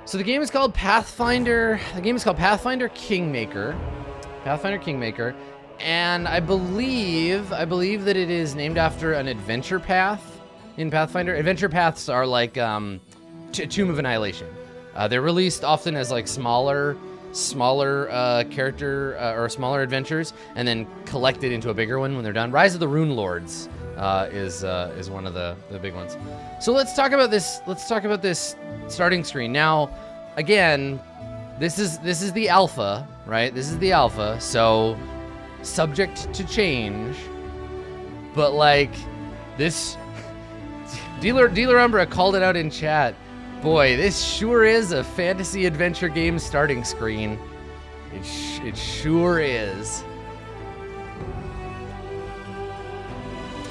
So the game is called Pathfinder. The game is called Pathfinder Kingmaker. Pathfinder Kingmaker. And I believe that it is named after an adventure path in Pathfinder. Adventure paths are like Tomb of Annihilation. They're released often as like smaller character or smaller adventures, and then collected into a bigger one when they're done. Rise of the Rune Lords is one of the big ones. So let's talk about this. Let's talk about this starting screen. Now, again, this is the alpha, right? This is the alpha, so subject to change. But like this, Dealer Umbra called it out in chat. Boy, this sure is a fantasy adventure game starting screen. It sure is.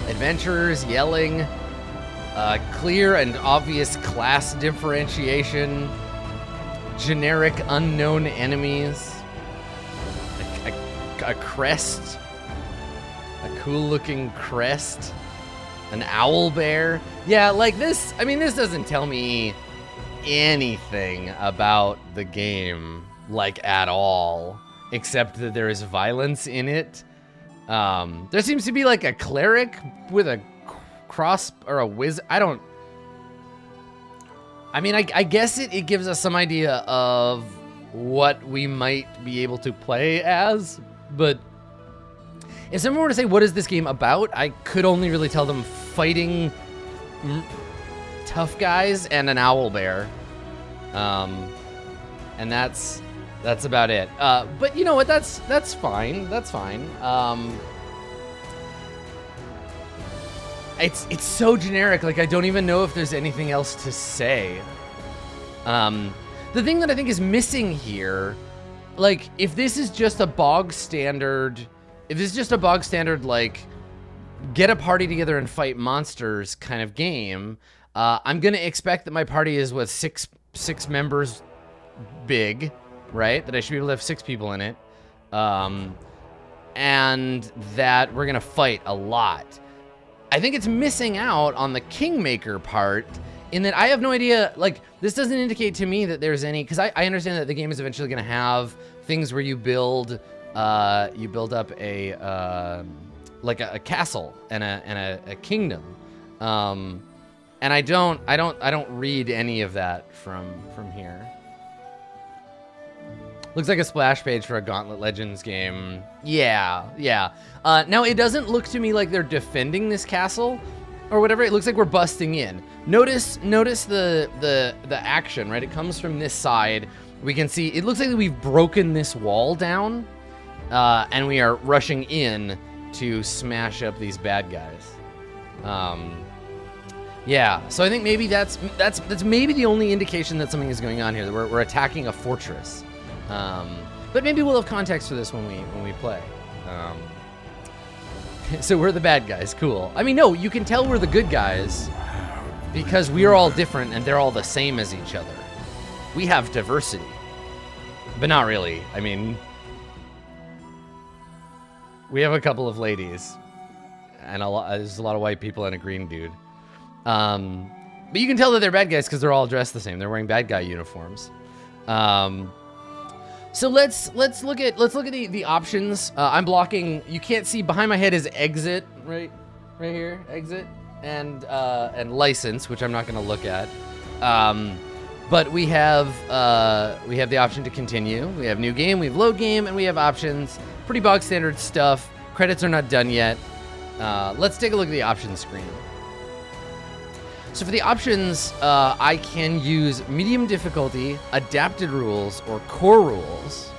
Adventurers yelling, clear and obvious class differentiation, generic unknown enemies, a crest, a cool looking crest, an owl bear. Yeah, like this, I mean, this doesn't tell me anything about the game, like, at all, except that there is violence in it. There seems to be like a cleric with a cross or a wizard. I mean, I guess it gives us some idea of what we might be able to play as, but if someone were to say, what is this game about? I could only really tell them fighting tough guys and an owl bear. And that's about it. But you know what? That's fine. That's fine. It's so generic. Like, I don't even know if there's anything else to say. The thing that I think is missing here, like, if this is just a bog standard, like, get a party together and fight monsters kind of game, I'm gonna expect that my party is with six members big, right? That I should be able to have 6 people in it, and that we're gonna fight a lot. I think it's missing out on the Kingmaker part, in that I have no idea, like, this doesn't indicate to me that there's any, because I understand that the game is eventually gonna have things where you build up a like a castle and a kingdom, and I don't read any of that from here. Looks like a splash page for a Gauntlet Legends game. Yeah. Now it doesn't look to me like they're defending this castle or whatever. It looks like we're busting in. Notice the action, right? It comes from this side. We can see it looks like we've broken this wall down, and we are rushing in to smash up these bad guys. Yeah, so I think maybe that's maybe the only indication that something is going on here, that we're attacking a fortress. But maybe we'll have context for this when we play. So we're the bad guys, cool. I mean, no, you can tell we're the good guys because we are all different and they're all the same as each other. We have diversity, but not really. I mean, we have a couple of ladies and there's a lot of white people and a green dude. But you can tell that they're bad guys because they're all dressed the same. They're wearing bad guy uniforms. So let's look at the options. I'm blocking. You can't see behind my head is exit right here, exit and license, which I'm not going to look at. But we have the option to continue. We have new game, we have load game, and we have options. Pretty bog standard stuff. Credits are not done yet. Let's take a look at the options screen. So for the options, I can use medium difficulty, adapted rules, or core rules.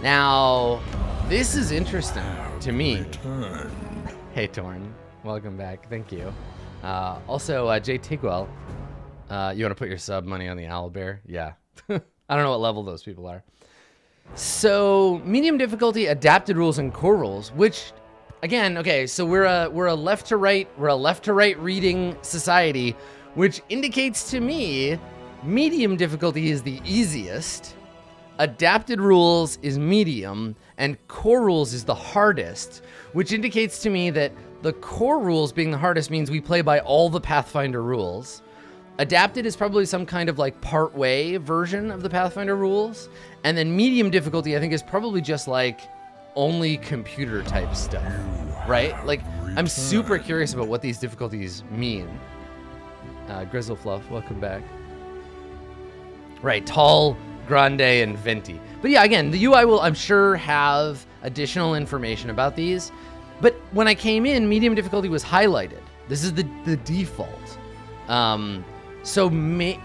Now, this is interesting to me. Hey, Torn. Welcome back. Thank you. Also, Jay Tigwell, you want to put your sub money on the owlbear? Yeah. I don't know what level those people are. So, medium difficulty, adapted rules, and core rules, which... Again, okay, so we're a left to right reading society, which indicates to me medium difficulty is the easiest, adapted rules is medium, and core rules is the hardest, which indicates to me that the core rules being the hardest means we play by all the Pathfinder rules, Adapted is probably some kind of like part-way version of the Pathfinder rules. And then medium difficulty, I think, is probably just like only computer type stuff, right? Like, I'm super curious about what these difficulties mean. Grizzlefluff, welcome back. Right, tall, grande, and venti. But yeah, again, the UI will, I'm sure, have additional information about these. But when I came in, medium difficulty was highlighted. This is the default. So the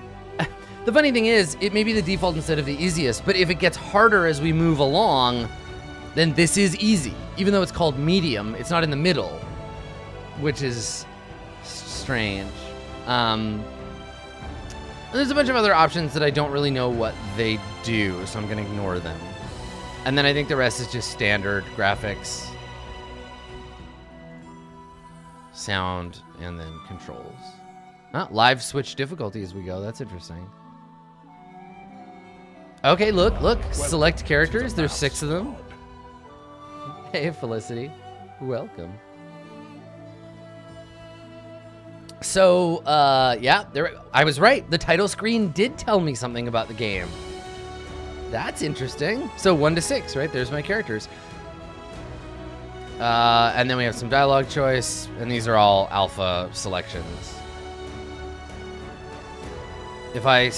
funny thing is, it may be the default instead of the easiest, but if it gets harder as we move along, then this is easy. Even though it's called medium, it's not in the middle, which is strange. And there's a bunch of other options that I don't really know what they do, so I'm gonna ignore them. And then I think the rest is just standard graphics, sound, and then controls. Live switch difficulty as we go. That's interesting. Okay, look. Select characters. There's 6 of them. Hey, Felicity. Welcome. So, yeah, I was right. The title screen did tell me something about the game. That's interesting. So 1 to 6, right? There's my characters. And then we have some dialogue choice, and these are all alpha selections. If I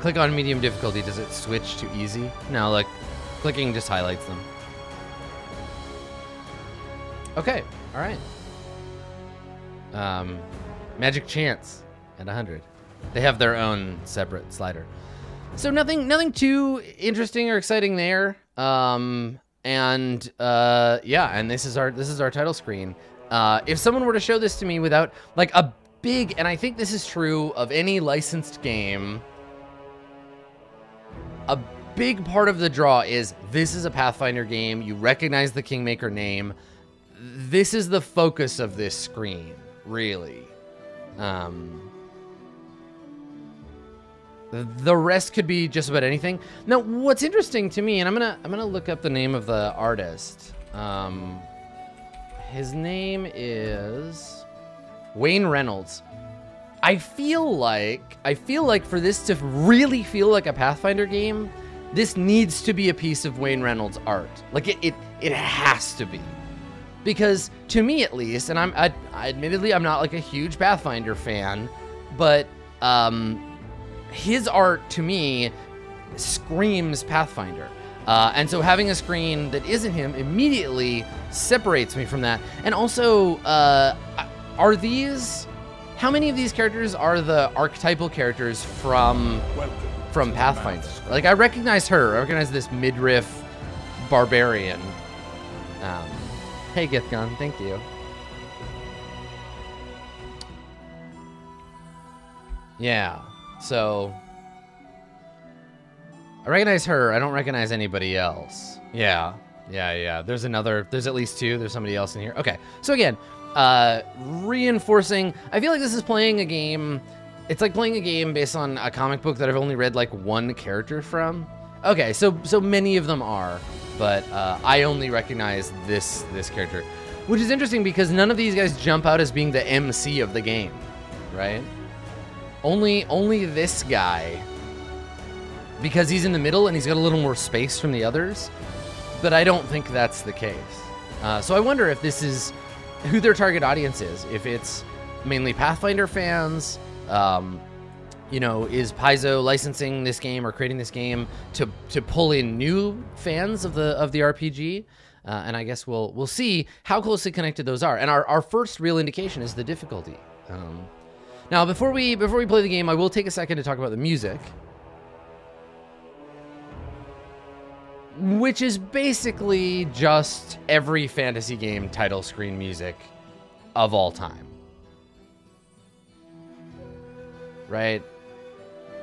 click on medium difficulty, does it switch to easy? No, like, clicking just highlights them. Okay, all right. Magic Chance at 100. They have their own separate slider. So nothing too interesting or exciting there. Yeah, and this is our title screen. If someone were to show this to me without like a big, and I think this is true of any licensed game, a big part of the draw is this is a Pathfinder game. You recognize the Kingmaker name. This is the focus of this screen, really. The rest could be just about anything. Now, what's interesting to me, and I'm gonna look up the name of the artist. His name is Wayne Reynolds. I feel like for this to really feel like a Pathfinder game, this needs to be a piece of Wayne Reynolds' art. Like it has to be. Because to me at least, and admittedly I'm not like a huge Pathfinder fan, but his art to me screams Pathfinder. And so having a screen that isn't him immediately separates me from that. And also, how many of these characters are the archetypal characters from Pathfinder? Like, I recognize her. I recognize this midriff barbarian. Hey, Githgon, thank you. Yeah, so I recognize her. I don't recognize anybody else. Yeah. There's at least 2. There's somebody else in here. Okay, so again, reinforcing, I feel like this is playing a game. It's like playing a game based on a comic book that I've only read like 1 character from. Okay, so many of them are, but I only recognize this character, which is interesting because none of these guys jump out as being the MC of the game, right? Only this guy, because he's in the middle and he's got a little more space from the others, but I don't think that's the case. So I wonder if this is who their target audience is. If it's mainly Pathfinder fans, you know, is Paizo licensing this game or creating this game to pull in new fans of the RPG? And I guess we'll see how closely connected those are. And our first real indication is the difficulty. Now, before we play the game, I will take a second to talk about the music, which is basically just every fantasy game title screen music of all time. Right?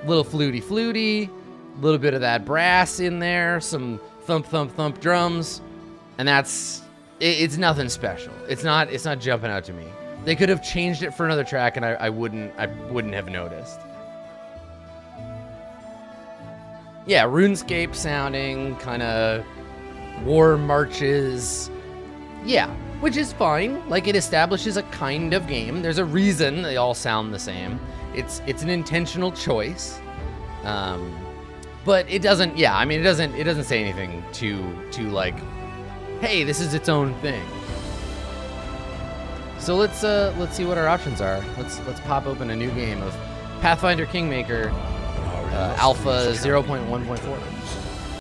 Little fluty, a little bit of that brass in there, some thump drums, and it's nothing special. It's not jumping out to me. They could have changed it for another track and I wouldn't have noticed. Yeah, RuneScape sounding, kind of war marches. Yeah, which is fine. Like, it establishes a kind of game. There's a reason they all sound the same. It's an intentional choice. But it doesn't, yeah, I mean, it doesn't say anything to like, hey, this is its own thing. So let's see what our options are. Let's pop open a new game of Pathfinder Kingmaker, Alpha 0.1.4.